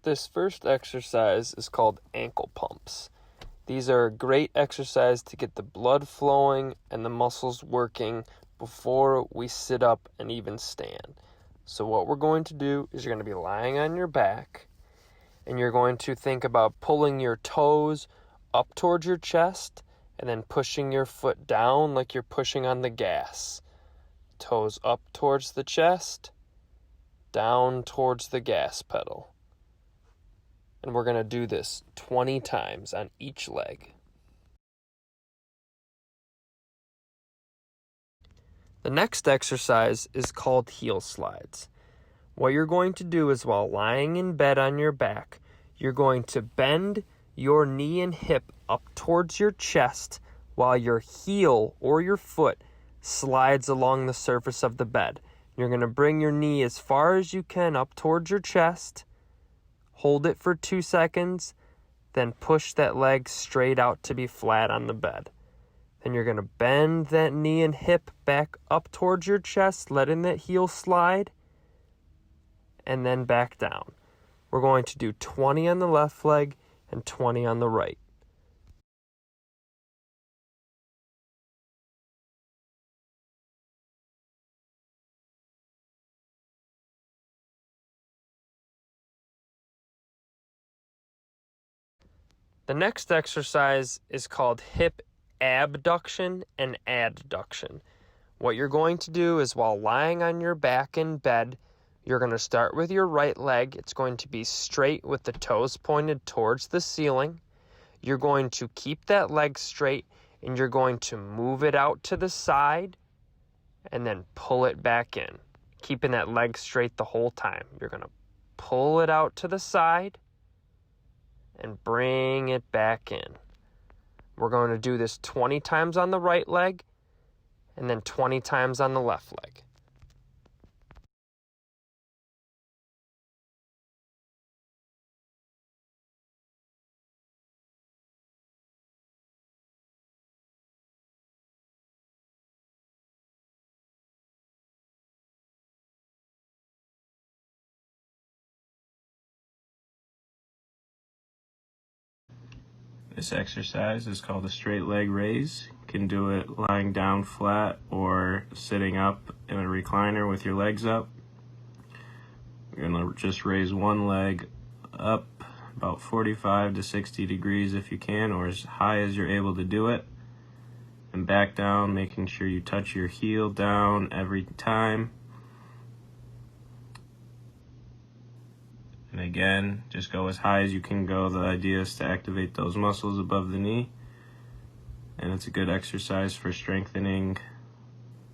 This first exercise is called ankle pumps. These are a great exercise to get the blood flowing and the muscles working before we sit up and even stand. So what we're going to do is you're going to be lying on your back, and you're going to think about pulling your toes up towards your chest and then pushing your foot down like you're pushing on the gas. Toes up towards the chest, down towards the gas pedal. And we're going to do this 20 times on each leg. The next exercise is called heel slides. What you're going to do is while lying in bed on your back, you're going to bend your knee and hip up towards your chest while your heel or your foot slides along the surface of the bed. You're going to bring your knee as far as you can up towards your chest. Hold it for 2 seconds, then push that leg straight out to be flat on the bed. Then you're going to bend that knee and hip back up towards your chest, letting that heel slide, and then back down. We're going to do 20 on the left leg and 20 on the right. The next exercise is called hip abduction and adduction. What you're going to do is while lying on your back in bed, you're going to start with your right leg. It's going to be straight with the toes pointed towards the ceiling. You're going to keep that leg straight and you're going to move it out to the side and then pull it back in, keeping that leg straight the whole time. You're going to pull it out to the side and bring it back in. We're going to do this 20 times on the right leg and then 20 times on the left leg. This exercise is called a straight leg raise. You can do it lying down flat or sitting up in a recliner with your legs up. You're going to just raise one leg up about 45 to 60 degrees if you can, or as high as you're able to do it, and back down, making sure you touch your heel down every time. And again, just go as high as you can go. The idea is to activate those muscles above the knee. And it's a good exercise for strengthening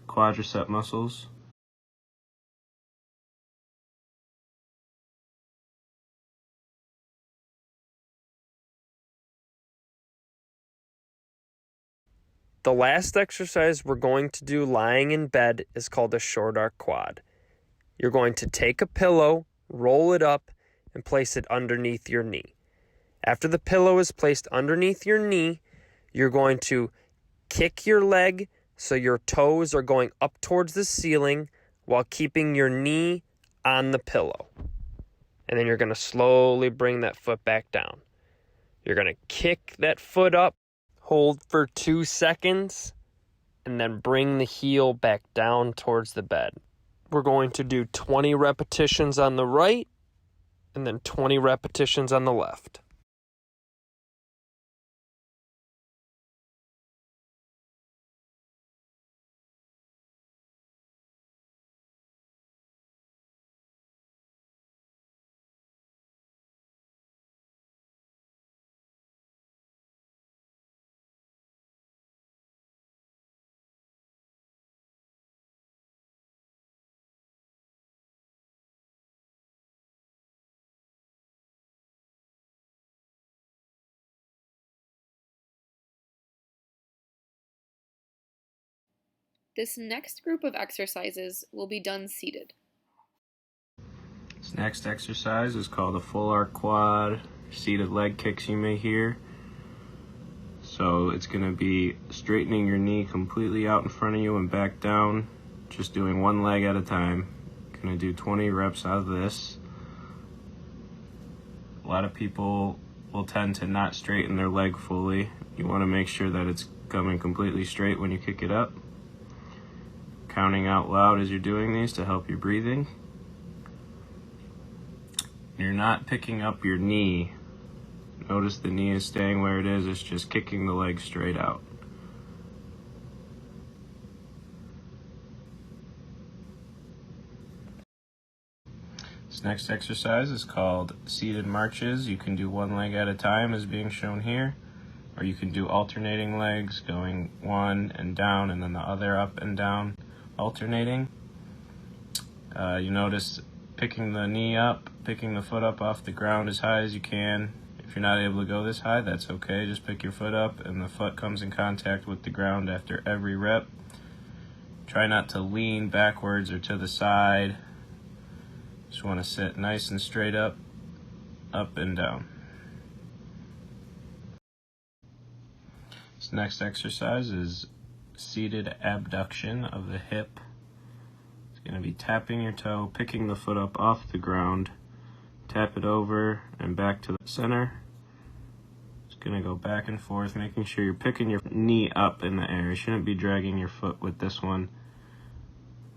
quadricep muscles. The last exercise we're going to do lying in bed is called a short arc quad. You're going to take a pillow, roll it up, and place it underneath your knee. After the pillow is placed underneath your knee, you're going to kick your leg so your toes are going up towards the ceiling while keeping your knee on the pillow. And then you're going to slowly bring that foot back down. You're going to kick that foot up, hold for 2 seconds, and then bring the heel back down towards the bed. We're going to do 20 repetitions on the right and then 20 repetitions on the left. This next group of exercises will be done seated. This next exercise is called a full arc quad, seated leg kicks you may hear. So it's going to be straightening your knee completely out in front of you and back down, just doing one leg at a time. Going to do 20 reps out of this. A lot of people will tend to not straighten their leg fully. You want to make sure that it's coming completely straight when you kick it up. Counting out loud as you're doing these to help your breathing. You're not picking up your knee. Notice the knee is staying where it is. It's just kicking the leg straight out. This next exercise is called seated marches. You can do one leg at a time as being shown here, or you can do alternating legs, going one and down and then the other up and down, alternating. You notice picking the knee up, picking the foot up off the ground as high as you can. If you're not able to go this high, that's okay. Just pick your foot up and the foot comes in contact with the ground after every rep. Try not to lean backwards or to the side. Just want to sit nice and straight up and down. This next exercise is seated abduction of the hip. It's going to be tapping your toe, picking the foot up off the ground, tap it over and back to the center. It's going to go back and forth, making sure you're picking your knee up in the air. You shouldn't be dragging your foot with this one.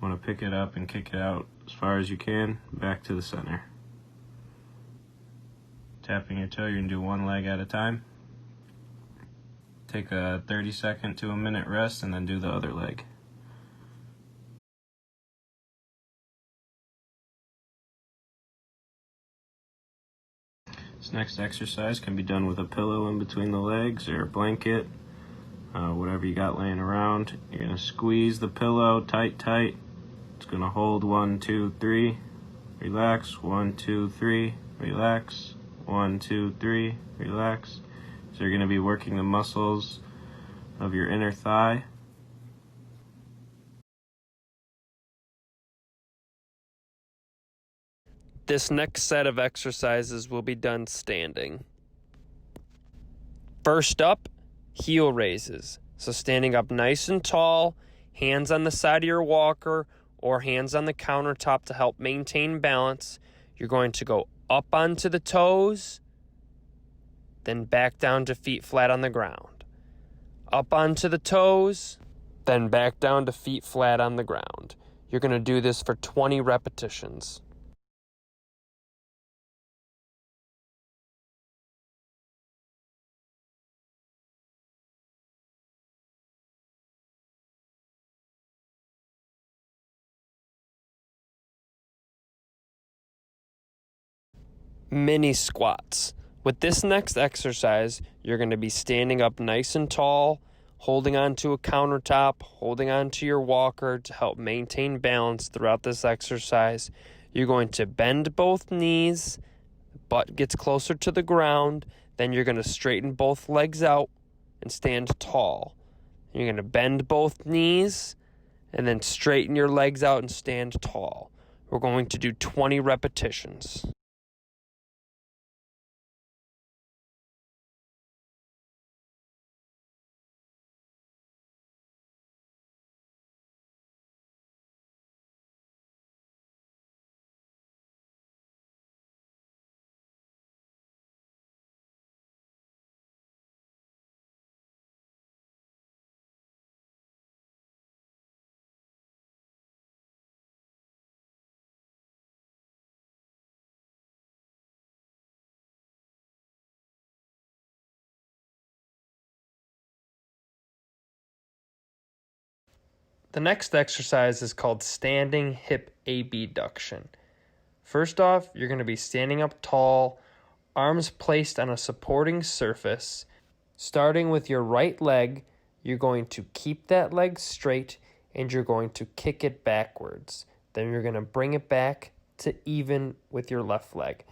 You want to pick it up and kick it out as far as you can, back to the center. Tapping your toe, you're going to do one leg at a time. Take a 30-second to a minute rest and then do the other leg. This next exercise can be done with a pillow in between the legs or a blanket, whatever you got laying around. You're going to squeeze the pillow tight. It's going to hold 1, 2, 3, relax, 1, 2, 3, relax, 1, 2, 3, relax. So you're going to be working the muscles of your inner thigh. This next set of exercises will be done standing. First up, heel raises. So standing up nice and tall, hands on the side of your walker or hands on the countertop to help maintain balance. You're going to go up onto the toes, then back down to feet flat on the ground. Up onto the toes, then back down to feet flat on the ground. You're going to do this for 20 repetitions. Mini squats. With this next exercise, you're going to be standing up nice and tall, holding onto a countertop, holding onto your walker to help maintain balance throughout this exercise. You're going to bend both knees, butt gets closer to the ground, then you're going to straighten both legs out and stand tall. You're going to bend both knees and then straighten your legs out and stand tall. We're going to do 20 repetitions. The next exercise is called standing hip abduction. First off, you're going to be standing up tall, arms placed on a supporting surface. Starting with your right leg, you're going to keep that leg straight and you're going to kick it backwards. Then you're going to bring it back to even with your left leg.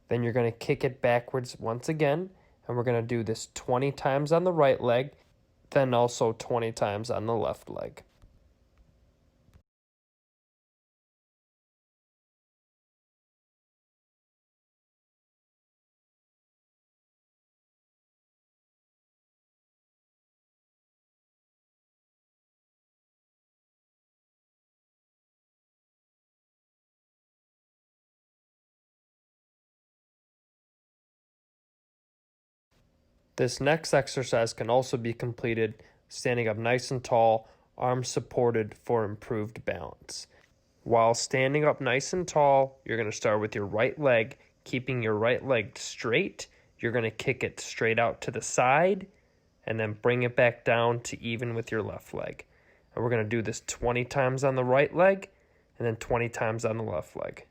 Then you're going to kick it backwards once again, and we're going to do this 20 times on the right leg, then also 20 times on the left leg. This next exercise can also be completed standing up nice and tall, arms supported for improved balance. While standing up nice and tall, you're going to start with your right leg, keeping your right leg straight. You're going to kick it straight out to the side and then bring it back down to even with your left leg. And we're going to do this 20 times on the right leg and then 20 times on the left leg.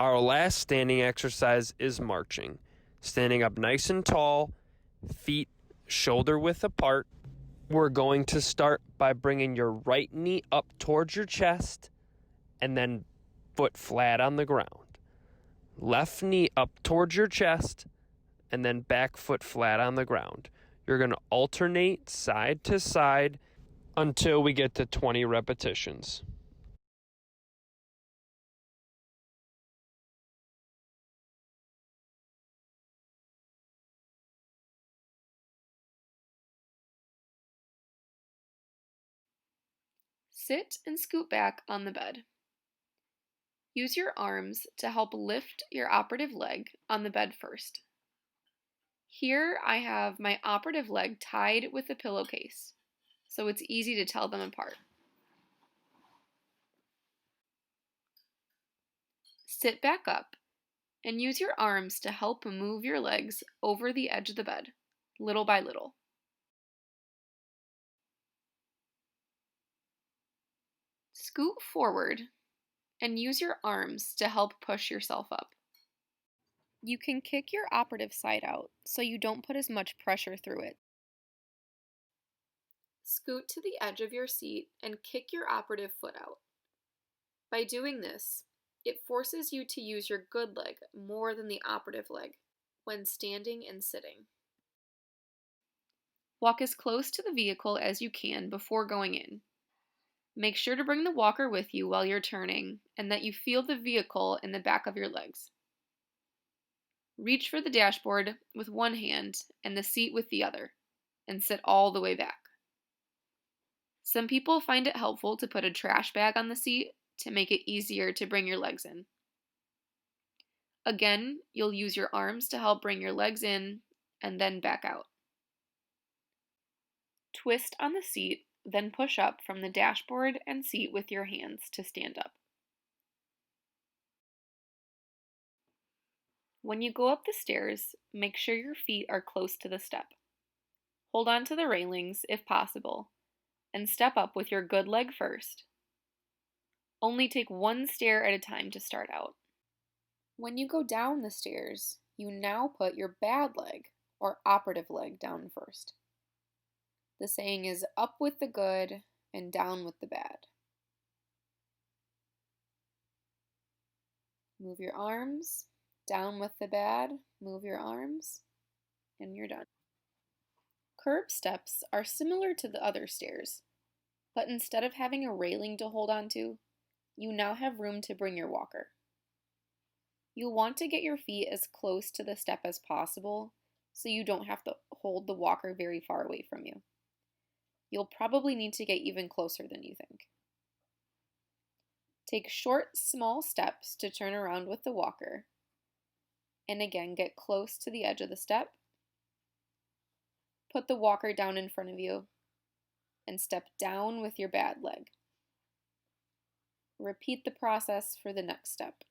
Our last standing exercise is marching. Standing up nice and tall, feet shoulder width apart. We're going to start by bringing your right knee up towards your chest and then foot flat on the ground. Left knee up towards your chest and then back foot flat on the ground. You're going to alternate side to side until we get to 20 repetitions. Sit and scoot back on the bed. Use your arms to help lift your operative leg on the bed first. Here I have my operative leg tied with a pillowcase, so it's easy to tell them apart. Sit back up and use your arms to help move your legs over the edge of the bed, little by little. Scoot forward and use your arms to help push yourself up. You can kick your operative side out so you don't put as much pressure through it. Scoot to the edge of your seat and kick your operative foot out. By doing this, it forces you to use your good leg more than the operative leg when standing and sitting. Walk as close to the vehicle as you can before going in. Make sure to bring the walker with you while you're turning and that you feel the vehicle in the back of your legs. Reach for the dashboard with one hand and the seat with the other, and sit all the way back. Some people find it helpful to put a trash bag on the seat to make it easier to bring your legs in. Again, you'll use your arms to help bring your legs in and then back out. Twist on the seat, then push up from the dashboard and seat with your hands to stand up. When you go up the stairs, make sure your feet are close to the step. Hold on to the railings if possible, and step up with your good leg first. Only take one stair at a time to start out. When you go down the stairs, you now put your bad leg or operative leg down first. The saying is up with the good and down with the bad. Move your arms, down with the bad, move your arms, and you're done. Curb steps are similar to the other stairs, but instead of having a railing to hold onto, you now have room to bring your walker. You'll want to get your feet as close to the step as possible so you don't have to hold the walker very far away from you. You'll probably need to get even closer than you think. Take short, small steps to turn around with the walker, and again get close to the edge of the step. Put the walker down in front of you and step down with your bad leg. Repeat the process for the next step.